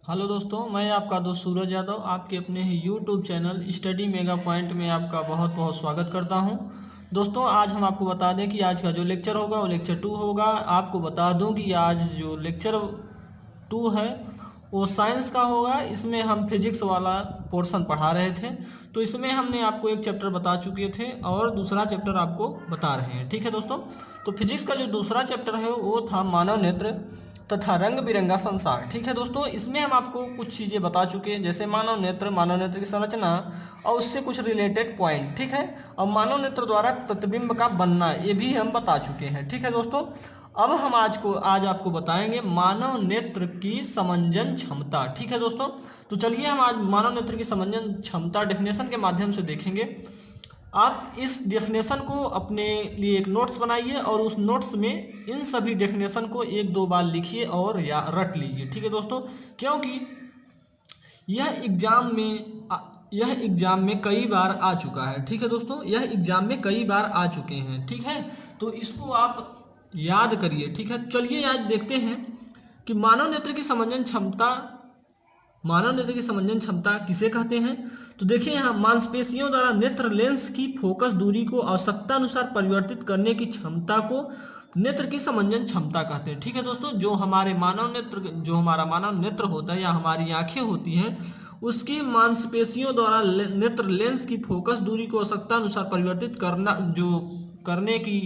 Hello दोस्तों, मैं आपका दोस्त सूरज यादव आपके अपने ही YouTube channel study mega point में आपका बहुत बहुत स्वागत करता हूं। दोस्तों, आज हम आपको बता दें कि आज का जो लेक्चर होगा वो लेक्चर 2 होगा। आपको बता दूं कि आज जो लेक्चर 2 है वो साइंस का होगा। इसमें हम फिजिक्स वाला पोर्शन पढ़ा रहे थे, तो इसमें हमने आपको एक चैप्टर बता चुके थे और दूसरा चैप्टर आपको बता रहे हैं। ठीक है दोस्तों, तो फिजिक्स का जो दूसरा चैप्टर है वो था मानव नेत्र तथा रंग बिरंगा संसार। ठीक है दोस्तों, इसमें हम आपको कुछ चीज़ें बता चुके हैं, जैसे मानव नेत्र की संरचना और उससे कुछ रिलेटेड पॉइंट। ठीक है, और मानव नेत्र द्वारा प्रतिबिंब का बनना ये भी हम बता चुके हैं। ठीक है दोस्तों, अब हम आज आपको बताएंगे मानव नेत्र की समंजन क्षमता। ठीक है दोस्तों, तो चलिए हम आज मानव नेत्र की समंजन क्षमता डेफिनेशन के माध्यम से देखेंगे। आप इस डेफिनेशन को अपने लिए एक नोट्स बनाइए और उस नोट्स में इन सभी डेफिनेशन को एक दो बार लिखिए और या रट लीजिए। ठीक है दोस्तों, क्योंकि यह एग्जाम में कई बार आ चुका है। ठीक है दोस्तों, यह एग्जाम में कई बार आ चुके हैं। ठीक है, तो इसको आप याद करिए। ठीक है, चलिए आज देखते हैं कि मानव नेत्र की समंजन क्षमता किसे कहते हैं। तो देखिए यहाँ मांसपेशियों द्वारा नेत्र लेंस की फोकस दूरी को आवश्यकता अनुसार परिवर्तित करने की क्षमता को नेत्र की समंजन क्षमता कहते हैं। ठीक है दोस्तों, जो हमारा मानव नेत्र होता है या हमारी आंखें होती हैं, उसकी मांसपेशियों द्वारा नेत्र लेंस की फोकस दूरी को आवश्यकता अनुसार परिवर्तित करने की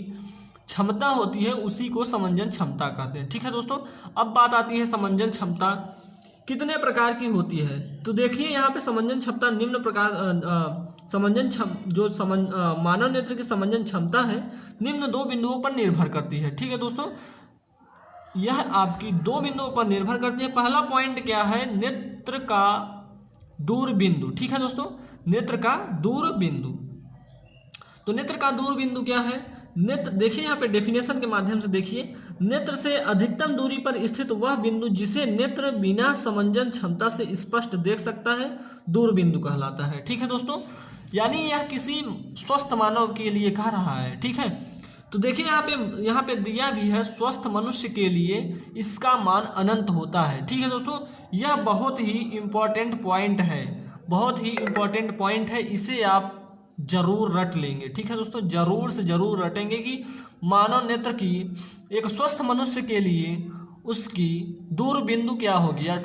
क्षमता होती है, उसी को समंजन क्षमता कहते हैं। ठीक है दोस्तों, अब बात आती है समंजन क्षमता कितने प्रकार की होती है। तो देखिए यहाँ पे समंजन क्षमता निम्न प्रकार मानव नेत्र की समंजन क्षमता है निम्न दो बिंदुओं पर निर्भर करती है। ठीक है दोस्तों, यह आपकी दो बिंदुओं पर निर्भर करती है। पहला पॉइंट क्या है, नेत्र का दूर बिंदु। ठीक है दोस्तों, नेत्र का दूर बिंदु। तो नेत्र का दूर बिंदु क्या है, नेत्र देखिए यहाँ पे डेफिनेशन के माध्यम से देखिए, नेत्र से अधिकतम दूरी पर स्थित वह बिंदु जिसे नेत्र बिना समंजन क्षमता से स्पष्ट देख सकता है दूर बिंदु कहलाता है। ठीक है दोस्तों, यानी यह किसी स्वस्थ मानव के लिए कह रहा है। ठीक है, तो देखिए यहाँ पे दिया भी है स्वस्थ मनुष्य के लिए इसका मान अनंत होता है। ठीक है दोस्तों, यह बहुत ही इंपॉर्टेंट पॉइंट है, बहुत ही इंपॉर्टेंट पॉइंट है, इसे आप जरूर रट लेंगे। ठीक है दोस्तों, जरूर से जरूर रटेंगे कि मानव नेत्र की एक स्वस्थ मनुष्य के लिए उसकी दूर बिंदु क्या होगी या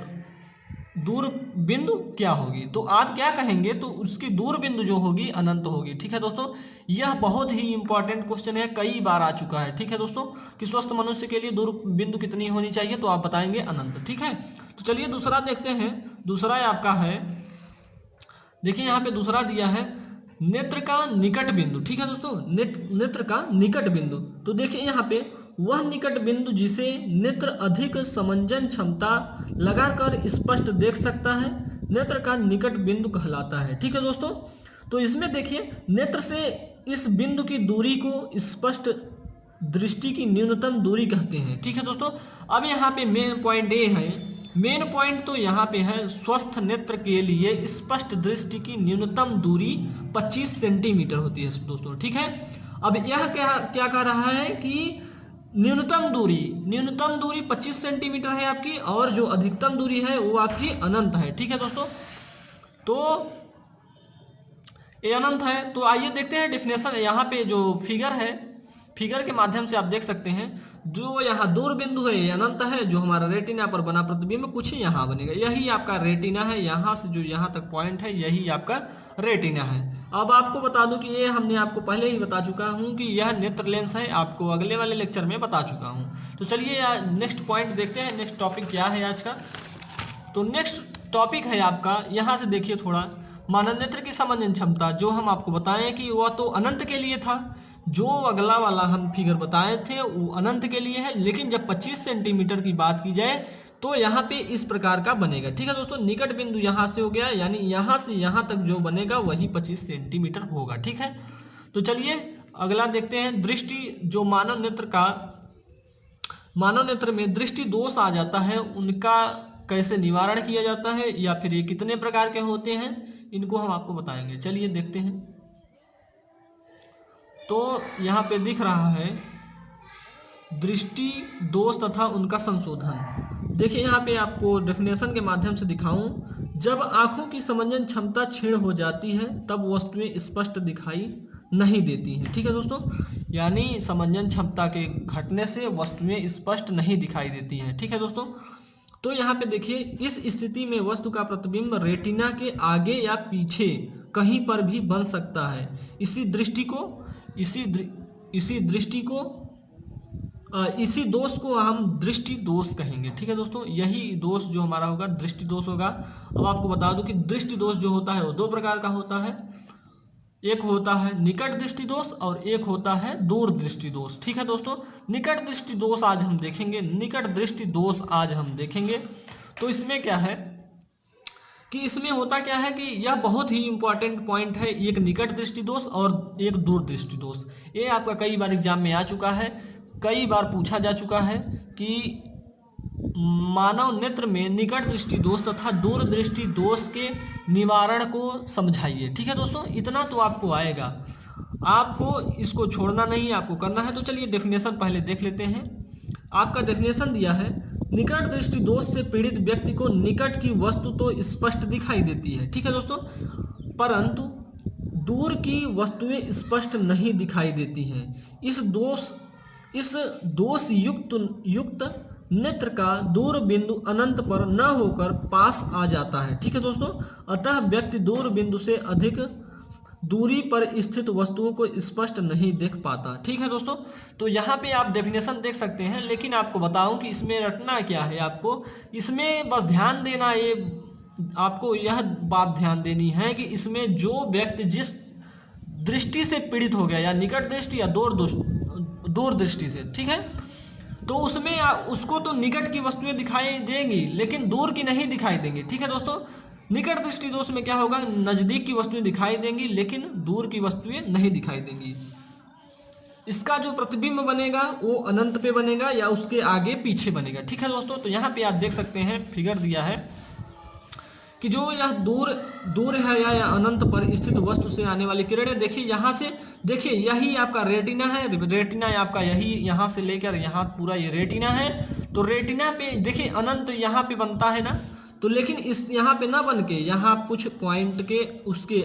दूर बिंदु क्या होगी। तो आप क्या कहेंगे, तो उसकी दूर बिंदु जो होगी अनंत होगी। ठीक है दोस्तों, यह बहुत ही इंपॉर्टेंट क्वेश्चन है, कई बार आ चुका है। ठीक है दोस्तों, कि स्वस्थ मनुष्य के लिए दूर बिंदु कितनी होनी चाहिए, तो आप बताएंगे अनंत। ठीक है, तो चलिए दूसरा देखते हैं। दूसरा आपका है, देखिए यहाँ पे दूसरा दिया है नेत्र का निकट बिंदु। ठीक है दोस्तों, नेत्र का निकट बिंदु। तो देखिए यहाँ पे वह निकट बिंदु जिसे नेत्र अधिक समंजन क्षमता लगाकर स्पष्ट देख सकता है नेत्र का निकट बिंदु कहलाता है। ठीक है दोस्तों, तो इसमें देखिए नेत्र से इस बिंदु की दूरी को स्पष्ट दृष्टि की न्यूनतम दूरी कहते हैं। ठीक है दोस्तों, अब यहाँ पे मेन पॉइंट ये है, मेन पॉइंट तो यहाँ पे है स्वस्थ नेत्र के लिए स्पष्ट दृष्टि की न्यूनतम दूरी 25 सेंटीमीटर होती है दोस्तों। ठीक है, अब यह क्या क्या कह रहा है कि न्यूनतम दूरी 25 सेंटीमीटर है आपकी, और जो अधिकतम दूरी है वो आपकी अनंत है। ठीक है दोस्तों, तो ये अनंत है। तो आइए देखते हैं डेफिनेशन। यहाँ पे जो फिगर है, फिगर के माध्यम से आप देख सकते हैं जो यहाँ दूर बिंदु है ये अनंत है, जो हमारा रेटिना पर बना प्रतिबिंब कुछ यहाँ बनेगा, यही आपका रेटिना है। यहाँ से जो यहाँ तक पॉइंट है यही आपका रेटिना है। अब आपको बता दूं कि ये हमने आपको पहले ही बता चुका हूँ कि यह नेत्र लेंस है, आपको अगले वाले लेक्चर में बता चुका हूँ। तो चलिए नेक्स्ट पॉइंट देखते हैं, नेक्स्ट टॉपिक क्या है आज का। तो नेक्स्ट टॉपिक है आपका, यहाँ से देखिए थोड़ा, मानव नेत्र की समंजन क्षमता। जो हम आपको बताएं कि वह तो अनंत के लिए था, जो अगला वाला हम फिगर बताए थे वो अनंत के लिए है, लेकिन जब 25 सेंटीमीटर की बात की जाए तो यहाँ पे इस प्रकार का बनेगा। ठीक है दोस्तों, निकट बिंदु यहाँ से हो गया, यानी यहाँ से यहाँ तक जो बनेगा वही 25 सेंटीमीटर होगा। ठीक है, तो चलिए अगला देखते हैं। दृष्टि जो मानव नेत्र में दृष्टि दोष आ जाता है, उनका कैसे निवारण किया जाता है, या फिर ये कितने प्रकार के होते हैं, इनको हम आपको बताएंगे। चलिए देखते हैं। तो यहाँ पे दिख रहा है दृष्टि दोष तथा उनका संशोधन। देखिए यहाँ पे आपको डेफिनेशन के माध्यम से दिखाऊं, जब आंखों की समंजन क्षमता क्षीण हो जाती है तब वस्तुएं स्पष्ट दिखाई नहीं देती हैं। ठीक है दोस्तों, यानी समंजन क्षमता के घटने से वस्तुएं स्पष्ट नहीं दिखाई देती हैं। ठीक है दोस्तों, तो यहाँ पे देखिए इस स्थिति में वस्तु का प्रतिबिंब रेटिना के आगे या पीछे कहीं पर भी बन सकता है। इसी दृष्टि को इसी दोष को हम दृष्टि दोष कहेंगे। ठीक है दोस्तों, यही दोष जो हमारा होगा दृष्टि दोष होगा। अब आपको बता दूं कि दृष्टि दोष जो होता है वो दो प्रकार का होता है, एक होता है निकट दृष्टि दोष और एक होता है दूर दृष्टि दोष। ठीक है दोस्तों, निकट दृष्टि दोष आज हम देखेंगे, निकट दृष्टि दोष आज हम देखेंगे। तो इसमें क्या है कि इसमें होता क्या है कि यह बहुत ही इंपॉर्टेंट पॉइंट है, एक निकट दृष्टि दोष और एक दूर दृष्टि दोष। ये आपका कई बार एग्जाम में आ चुका है, कई बार पूछा जा चुका है कि मानव नेत्र में निकट दृष्टि दोष तथा दूर दृष्टि दोष के निवारण को समझाइए। ठीक है दोस्तों, इतना तो आपको आएगा, आपको इसको छोड़ना नहीं, आपको करना है। तो चलिए डेफिनेशन पहले देख लेते हैं। आपका डेफिनेशन दिया है, निकट दृष्टि दोष से पीड़ित व्यक्ति को निकट की वस्तु तो स्पष्ट दिखाई देती है। ठीक है दोस्तों, परंतु दूर की वस्तुएं स्पष्ट नहीं दिखाई देती हैं। इस दोष युक्त नेत्र का दूर बिंदु अनंत पर न होकर पास आ जाता है। ठीक है दोस्तों, अतः व्यक्ति दूर बिंदु से अधिक दूरी पर स्थित वस्तुओं को स्पष्ट नहीं देख पाता। ठीक है दोस्तों, तो यहाँ पे आप डेफिनेशन देख सकते हैं, लेकिन आपको बताऊं कि इसमें रटना क्या है। आपको इसमें बस ध्यान देना, ये आपको यह बात ध्यान देनी है कि इसमें जो व्यक्ति जिस दृष्टि से पीड़ित हो गया, या निकट दृष्टि या दूर दृष्टि से, ठीक है, तो उसमें उसको तो निकट की वस्तुएं दिखाई देंगी लेकिन दूर की नहीं दिखाई देंगी। ठीक है दोस्तों, निकट दृष्टि दोष में क्या होगा, नजदीक की वस्तुएं दिखाई देंगी लेकिन दूर की वस्तुएं नहीं दिखाई देंगी। इसका जो प्रतिबिंब बनेगा वो अनंत पे बनेगा या उसके आगे पीछे बनेगा। ठीक है दोस्तों, तो यहाँ पे आप देख सकते हैं फिगर दिया है कि जो यह दूर है या अनंत पर स्थित वस्तु से आने वाली किरणें, देखिए यहाँ से, देखिए यही आपका रेटिना है, रेटिना आपका यही यहाँ से लेकर यहाँ पूरा ये रेटिना है। तो रेटिना पे देखिए अनंत यहाँ पे बनता है ना, तो लेकिन इस यहाँ पे ना बन के यहाँ कुछ पॉइंट के उसके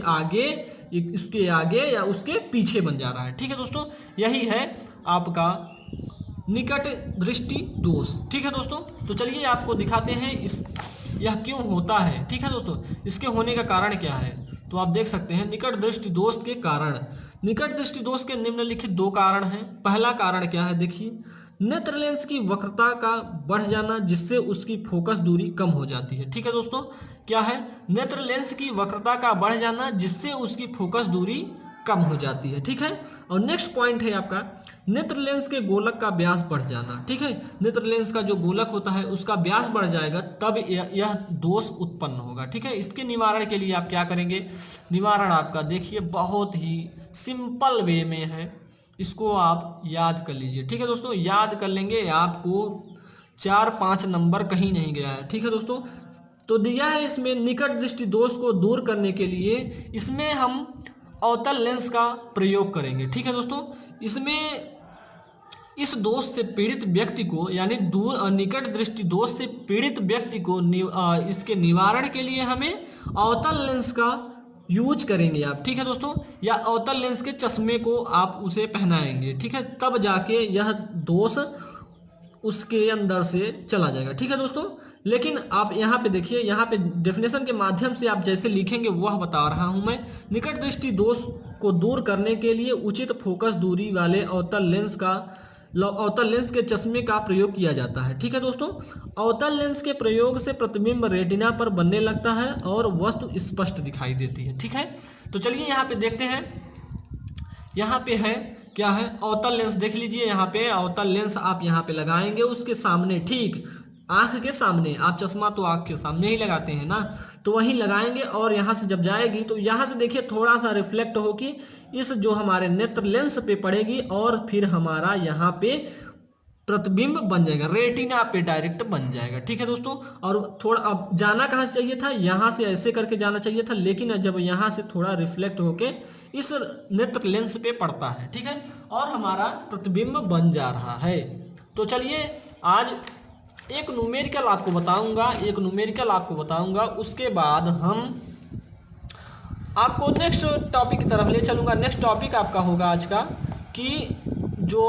आगे या उसके पीछे बन जा रहा है। ठीक है दोस्तों, यही है आपका निकट दृष्टि दोष। ठीक है दोस्तों, तो चलिए आपको दिखाते हैं यह क्यों होता है। ठीक है दोस्तों, इसके होने का कारण क्या है, तो आप देख सकते हैं निकट दृष्टि दोष के कारण। निकट दृष्टि दोष के निम्नलिखित दो कारण हैं। पहला कारण क्या है, देखिए नेत्र लेंस की वक्रता का बढ़ जाना जिससे उसकी फोकस दूरी कम हो जाती है। ठीक है दोस्तों, क्या है, नेत्र लेंस की वक्रता का बढ़ जाना जिससे उसकी फोकस दूरी कम हो जाती है। ठीक है, और नेक्स्ट पॉइंट है आपका नेत्र लेंस के गोलक का व्यास बढ़ जाना। ठीक है, नेत्र लेंस का जो गोलक होता है उसका व्यास बढ़ जाएगा तब यह दोष उत्पन्न होगा। ठीक है, इसके निवारण के लिए आप क्या करेंगे, निवारण आपका देखिए बहुत ही सिंपल वे में है, इसको आप याद कर लीजिए। ठीक है दोस्तों, याद कर लेंगे, आपको 4-5 नंबर कहीं नहीं गया है। ठीक है दोस्तों, तो दिया है इसमें निकट दृष्टि दोष को दूर करने के लिए इसमें हम अवतल लेंस का प्रयोग करेंगे। ठीक है दोस्तों, इसमें इस दोष से पीड़ित व्यक्ति को, यानी निकट दृष्टि दोष से पीड़ित व्यक्ति को इसके निवारण के लिए हमें अवतल लेंस का यूज करेंगे आप। ठीक है दोस्तों, या अवतल लेंस के चश्मे को आप उसे पहनाएंगे। ठीक है, तब जाके यह दोष उसके अंदर से चला जाएगा। ठीक है दोस्तों, लेकिन आप यहाँ पे देखिए, यहाँ पे डेफिनेशन के माध्यम से आप जैसे लिखेंगे वह बता रहा हूं मैं। निकट दृष्टि दोष को दूर करने के लिए उचित फोकस दूरी वाले अवतल लेंस के चश्मे का प्रयोग किया जाता है। ठीक है दोस्तों, अवतल लेंस के प्रयोग से प्रतिबिंब रेटिना पर बनने लगता है और वस्तु स्पष्ट दिखाई देती है। ठीक है, तो चलिए यहाँ पे देखते हैं, यहाँ पे है क्या है, अवतल लेंस देख लीजिए। यहाँ पे अवतल लेंस आप यहाँ पे लगाएंगे उसके सामने, ठीक आंख के सामने। आप चश्मा तो आंख के सामने ही लगाते हैं ना, तो वहीं लगाएंगे और यहाँ से जब जाएगी तो यहाँ से देखिए थोड़ा सा रिफ्लेक्ट होगी इस जो हमारे नेत्र लेंस पे पड़ेगी और फिर हमारा यहाँ पे प्रतिबिंब बन जाएगा, रेटिना पे डायरेक्ट बन जाएगा। ठीक है दोस्तों, और थोड़ा अब जाना कहाँ से चाहिए था, यहाँ से ऐसे करके जाना चाहिए था, लेकिन जब यहाँ से थोड़ा रिफ्लेक्ट होके इस नेत्र लेंस पे पड़ता है। ठीक है, और हमारा प्रतिबिंब बन जा रहा है। तो चलिए आज एक न्यूमेरिकल आपको बताऊंगा, उसके बाद हम आपको नेक्स्ट टॉपिक की तरफ ले चलूंगा। नेक्स्ट टॉपिक आपका होगा आज का कि जो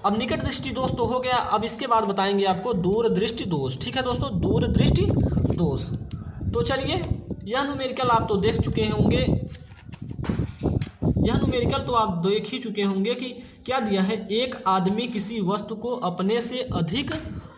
अब निकट दृष्टि दोष तो हो गया, अब इसके बाद बताएंगे आपको दूरदृष्टि दोष। ठीक है दोस्तों, दूरदृष्टि दोष। तो चलिए, यह न्यूमेरिकल आप तो देख चुके होंगे, यह न्यूमेरिकल तो आप देख ही चुके होंगे कि क्या दिया है। एक आदमी किसी वस्तु को अपने से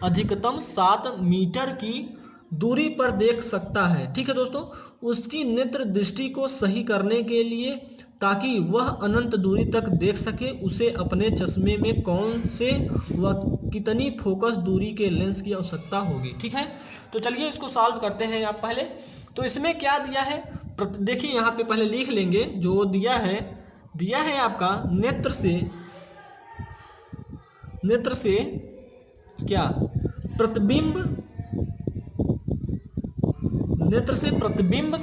अधिकतम 7 मीटर की दूरी पर देख सकता है। ठीक है दोस्तों, उसकी नेत्र दृष्टि को सही करने के लिए, ताकि वह अनंत दूरी तक देख सके, उसे अपने चश्मे में कौन से व कितनी फोकस दूरी के लेंस की आवश्यकता होगी। ठीक है, तो चलिए इसको सॉल्व करते हैं। आप पहले तो इसमें क्या दिया है, देखिए यहाँ पे पहले लिख लेंगे। जो दिया है आपका नेत्र से क्या नेत्र से प्रतिबिंब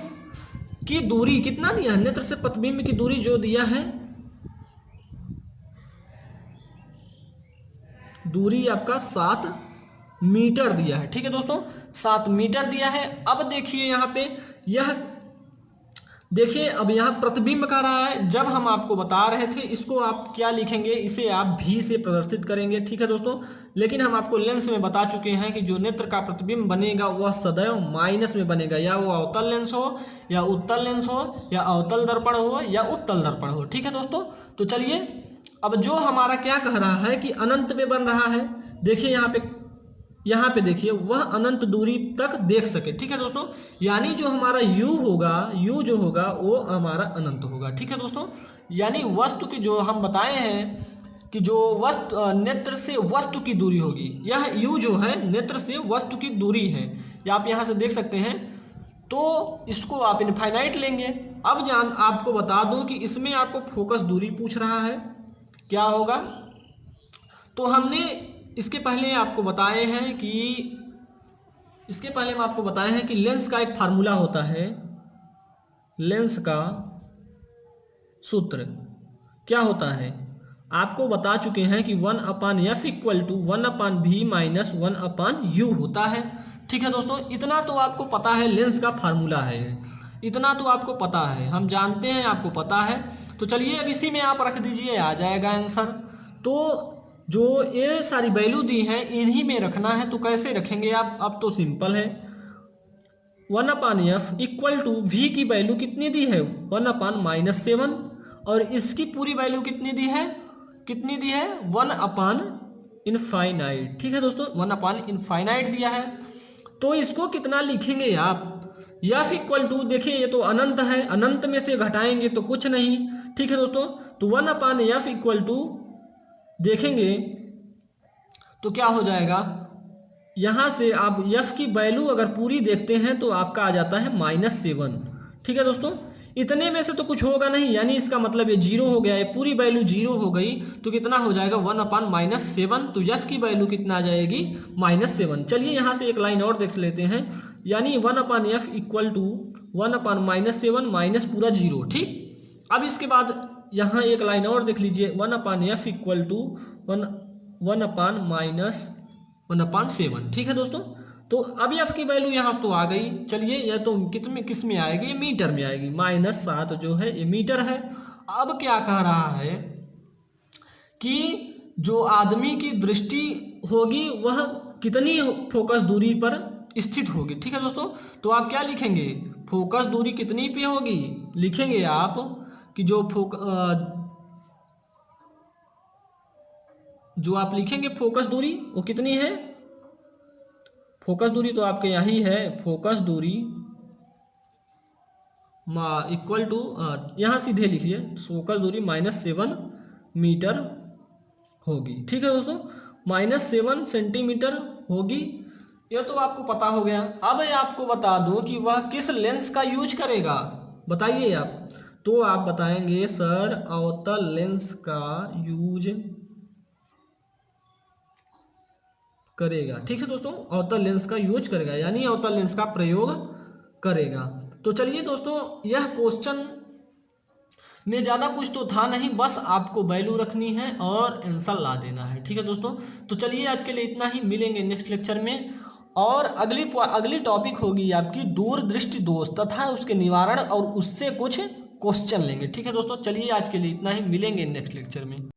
की दूरी कितना दिया है, नेत्र से प्रतिबिंब की दूरी जो दिया है, दूरी आपका 7 मीटर दिया है। ठीक है दोस्तों, 7 मीटर दिया है। अब देखिए यहाँ पे, यह देखिए अब यहाँ प्रतिबिंब का रहा है। जब हम आपको बता रहे थे, इसको आप क्या लिखेंगे, इसे आप भी से प्रदर्शित करेंगे। ठीक है दोस्तों, लेकिन हम आपको लेंस में बता चुके हैं कि जो नेत्र का प्रतिबिंब बनेगा वह सदैव माइनस में बनेगा, या वो अवतल लेंस हो या उत्तल लेंस हो या अवतल दर्पण हो या उत्तल दर्पण हो। ठीक है दोस्तों, तो चलिए अब जो हमारा क्या कह रहा है कि अनंत में बन रहा है। देखिए यहाँ पे देखिए, वह अनंत दूरी तक देख सके। ठीक है दोस्तों, यानी जो हमारा u जो होगा वो हमारा अनंत होगा। ठीक है दोस्तों, यानी वस्तु की जो हम बताए हैं कि जो नेत्र से वस्तु की दूरी होगी, यह u जो है नेत्र से वस्तु की दूरी है, या आप यहाँ से देख सकते हैं। तो इसको आप इनफाइनाइट लेंगे। अब आपको बता दूं कि इसमें आपको फोकस दूरी पूछ रहा है, क्या होगा। तो हमने इसके पहले आपको बताए हैं कि लेंस का एक फार्मूला होता है। लेंस का सूत्र क्या होता है, आपको बता चुके हैं कि 1/f equal to 1/v minus 1/u होता है। ठीक है दोस्तों, इतना तो आपको पता है, लेंस का फार्मूला है, इतना तो आपको पता है, हम जानते हैं, आपको पता है। तो चलिए अब इसी में आप रख दीजिए, आ जाएगा आंसर। तो जो ये सारी वैल्यू दी है इन्हीं में रखना है। तो कैसे रखेंगे आप, अब तो सिंपल है। 1/f इक्वल टू v की वैल्यू कितनी दी है, 1/-7, और इसकी पूरी वैल्यू कितनी दी है 1/इनफाइनाइट। ठीक है दोस्तों, 1/इनफाइनाइट दिया है। तो इसको कितना लिखेंगे आप, f इक्वल टू, देखिए ये तो अनंत है, अनंत में से घटाएंगे तो कुछ नहीं। ठीक है दोस्तों, तो 1/f इक्वल टू देखेंगे तो क्या हो जाएगा, यहां से आप f की वैल्यू अगर पूरी देखते हैं तो आपका आ जाता है -7। ठीक है दोस्तों, इतने में से तो कुछ होगा नहीं, यानी इसका मतलब ये 0 हो गया, ये पूरी वैल्यू 0 हो गई। तो कितना हो जाएगा 1/-7, तो f की वैल्यू कितना आ जाएगी -7। चलिए यहां से एक लाइन और देख लेते हैं, यानी 1/f इक्वल टू 1/-7 माइनस पूरा 0। ठीक, अब इसके बाद यहाँ एक लाइन और देख लीजिए, 1/f इक्वल टू 1/-7। ठीक है दोस्तों, तो अभी आपकी वैल्यू यहाँ तो आ गई। चलिए यह तो किस में आएगी, मीटर में आएगी। -7 जो है ये मीटर है। अब क्या कह रहा है कि जो आदमी की दृष्टि होगी वह कितनी फोकस दूरी पर स्थित होगी। ठीक है दोस्तों, तो आप क्या लिखेंगे, फोकस दूरी कितनी पे होगी, लिखेंगे आप कि जो आप लिखेंगे फोकस दूरी वो कितनी है। फोकस दूरी तो आपके यही है, फोकस दूरी इक्वल टू, यहाँ सीधे लिखिए, फोकस दूरी -7 मीटर होगी। ठीक है दोस्तों, -7 सेंटीमीटर होगी, यह तो आपको पता हो गया। अब आपको बता दूं कि वह किस लेंस का यूज करेगा, बताइए आप। तो आप बताएंगे सर अवतल लेंस का यूज करेगा। ठीक है दोस्तों, अवतल लेंस का यूज करेगा, यानी अवतल लेंस का प्रयोग करेगा। तो चलिए दोस्तों, यह क्वेश्चन में ज़्यादा कुछ तो था नहीं, बस आपको वैल्यू रखनी है और आंसर ला देना है। ठीक है दोस्तों, तो चलिए आज के लिए इतना ही, मिलेंगे नेक्स्ट लेक्चर में। और अगली टॉपिक होगी आपकी दूरदृष्टि दोष तथा उसके निवारण, और उससे कुछ क्वेश्चन लेंगे। ठीक है दोस्तों, चलिए आज के लिए इतना ही, मिलेंगे नेक्स्ट लेक्चर में।